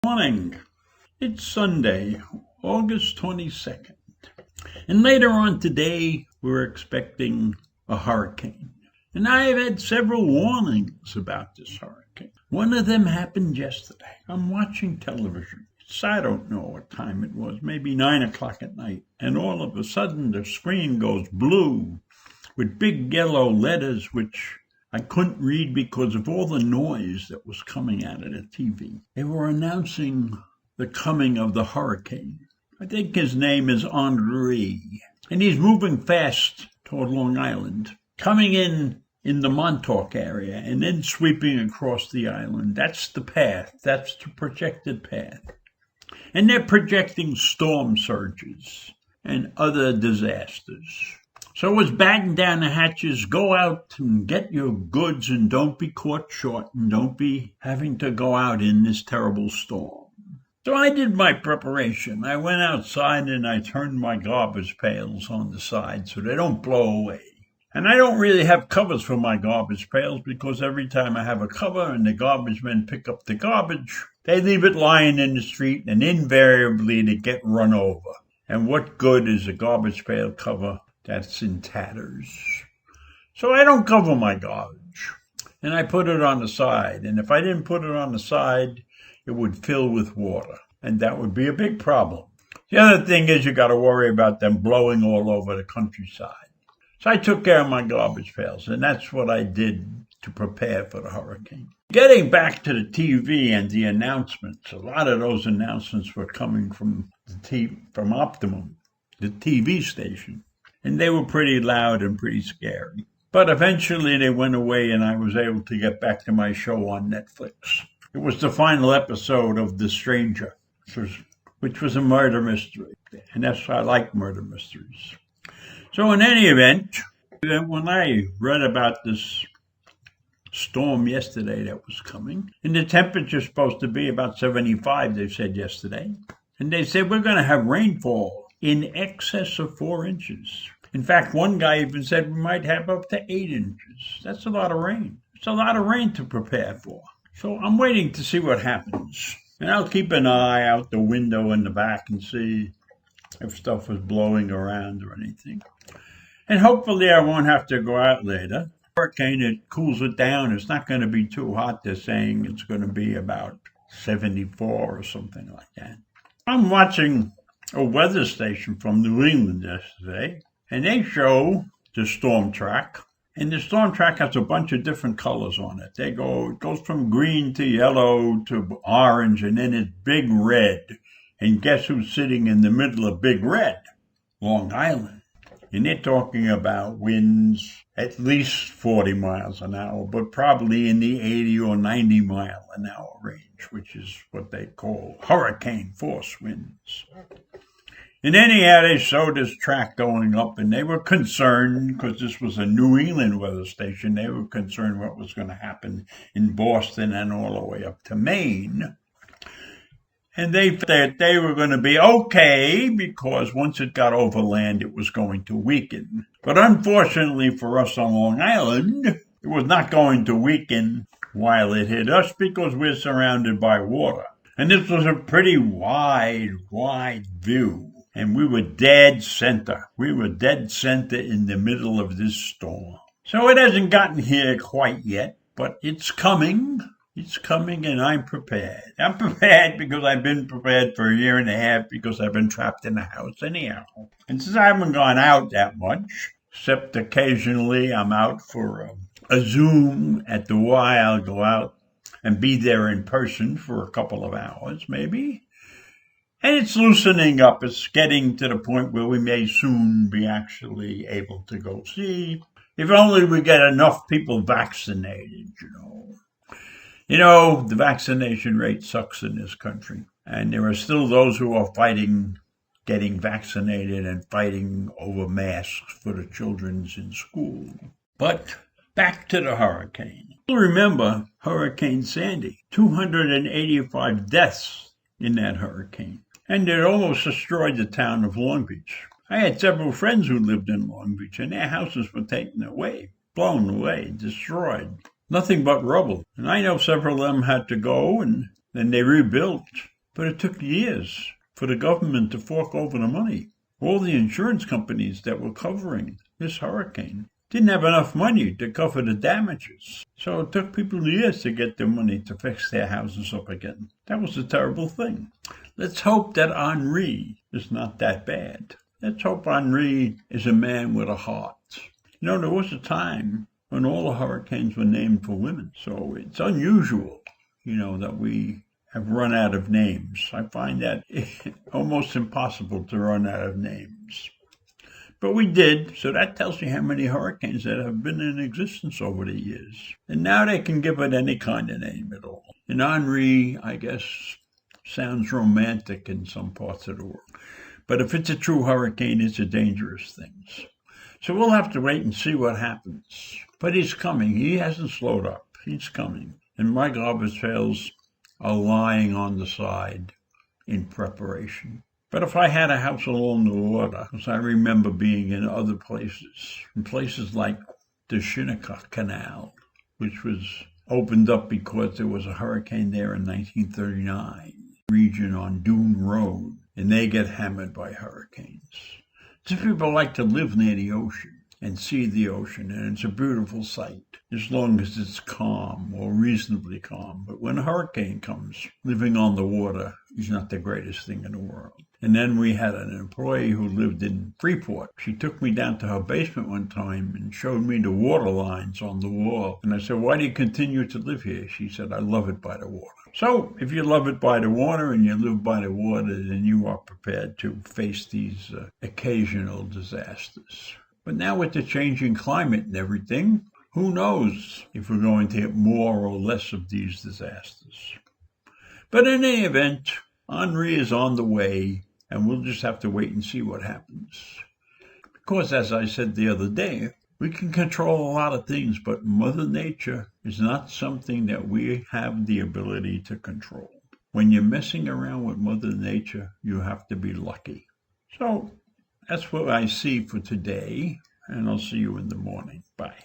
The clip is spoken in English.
Morning. It's Sunday, August 22nd. And later on today, we're expecting a hurricane. And I've had several warnings about this hurricane. One of them happened yesterday. I'm watching television. So I don't know what time it was, maybe 9 o'clock at night. And all of a sudden, the screen goes blue with big yellow letters, which I couldn't read because of all the noise that was coming out of the TV. They were announcing the coming of the hurricane. I think his name is Henri, and he's moving fast toward Long Island, coming in the Montauk area and then sweeping across the island. That's the path. That's the projected path. And they're projecting storm surges and other disasters. So it's batten down the hatches, go out and get your goods and don't be caught short and don't be having to go out in this terrible storm. So I did my preparation. I went outside and I turned my garbage pails on the side so they don't blow away. And I don't really have covers for my garbage pails because every time I have a cover and the garbage men pick up the garbage, they leave it lying in the street and invariably they get run over. And what good is a garbage pail cover that's in tatters? So I don't cover my garbage. And I put it on the side. And if I didn't put it on the side, it would fill with water. And that would be a big problem. The other thing is you got to worry about them blowing all over the countryside. So I took care of my garbage pails. And that's what I did to prepare for the hurricane. Getting back to the TV and the announcements, a lot of those announcements were coming from from Optimum, the TV station. And they were pretty loud and pretty scary. But eventually they went away and I was able to get back to my show on Netflix. It was the final episode of The Stranger, which was a murder mystery. And that's why I like murder mysteries. So in any event, when I read about this storm yesterday that was coming, and the temperature's supposed to be about 75, they said yesterday. And they said we're going to have rainfall in excess of 4 inches. In fact, one guy even said we might have up to 8 inches. That's a lot of rain. It's a lot of rain to prepare for. So I'm waiting to see what happens. And I'll keep an eye out the window in the back and see if stuff is blowing around or anything. And hopefully I won't have to go out later. Hurricane, it cools it down. It's not going to be too hot. They're saying it's going to be about 74 or something like that. I'm watching a weather station from New England yesterday. And they show the storm track. And the storm track has a bunch of different colors on it. It goes from green to yellow to orange, and then it's big red. And guess who's sitting in the middle of big red? Long Island. And they're talking about winds at least 40 miles an hour, but probably in the 80 or 90 mile an hour range, which is what they call hurricane force winds. And anyhow, they showed this track going up, and they were concerned, because this was a New England weather station, they were concerned what was going to happen in Boston and all the way up to Maine. And they thought they were going to be okay, because once it got over land, it was going to weaken. But unfortunately for us on Long Island, it was not going to weaken while it hit us, because we're surrounded by water. And this was a pretty wide view. And we were dead center. We were dead center in the middle of this storm. So it hasn't gotten here quite yet, but it's coming. It's coming, and I'm prepared. I'm prepared because I've been prepared for a year and a half because I've been trapped in the house anyhow. And since I haven't gone out that much, except occasionally I'm out for a Zoom at the Y, I'll go out and be there in person for a couple of hours maybe. And it's loosening up. It's getting to the point where we may soon be actually able to go see. If only we get enough people vaccinated, You know, the vaccination rate sucks in this country. And there are still those who are fighting getting vaccinated and fighting over masks for the children in school. But back to the hurricane. You'll remember Hurricane Sandy. 285 deaths in that hurricane. And it almost destroyed the town of Long Beach. I had several friends who lived in Long Beach, and their houses were taken away, blown away, destroyed. Nothing but rubble. And I know several of them had to go, and then they rebuilt. But it took years for the government to fork over the money. All the insurance companies that were covering this hurricane didn't have enough money to cover the damages. So it took people years to get their money to fix their houses up again. That was a terrible thing. Let's hope that Henri is not that bad. Let's hope Henri is a man with a heart. You know, there was a time when all the hurricanes were named for women. So it's unusual, that we have run out of names. I find that almost impossible to run out of names. But we did, so that tells you how many hurricanes that have been in existence over the years. And now they can give it any kind of name at all. And Henri, I guess, sounds romantic in some parts of the world. But if it's a true hurricane, it's a dangerous thing. So we'll have to wait and see what happens. But he's coming. He hasn't slowed up. He's coming. And my garbage pails are lying on the side in preparation. But if I had a house along the water, because I remember being in other places, in places like the Shinnecock Canal, which was opened up because there was a hurricane there in 1939, region on Dune Road, and they get hammered by hurricanes. Some people like to live near the ocean and see the ocean, and it's a beautiful sight, as long as it's calm or reasonably calm. But when a hurricane comes, living on the water is not the greatest thing in the world. And then we had an employee who lived in Freeport. She took me down to her basement one time and showed me the water lines on the wall. And I said, "Why do you continue to live here?" She said, "I love it by the water." So if you love it by the water and you live by the water, then you are prepared to face these occasional disasters. But now with the changing climate and everything, who knows if we're going to get more or less of these disasters. But in any event, Henri is on the way, and we'll just have to wait and see what happens. Because, as I said the other day, we can control a lot of things, but Mother Nature is not something that we have the ability to control. When you're messing around with Mother Nature, you have to be lucky. So that's what I see for today, and I'll see you in the morning. Bye.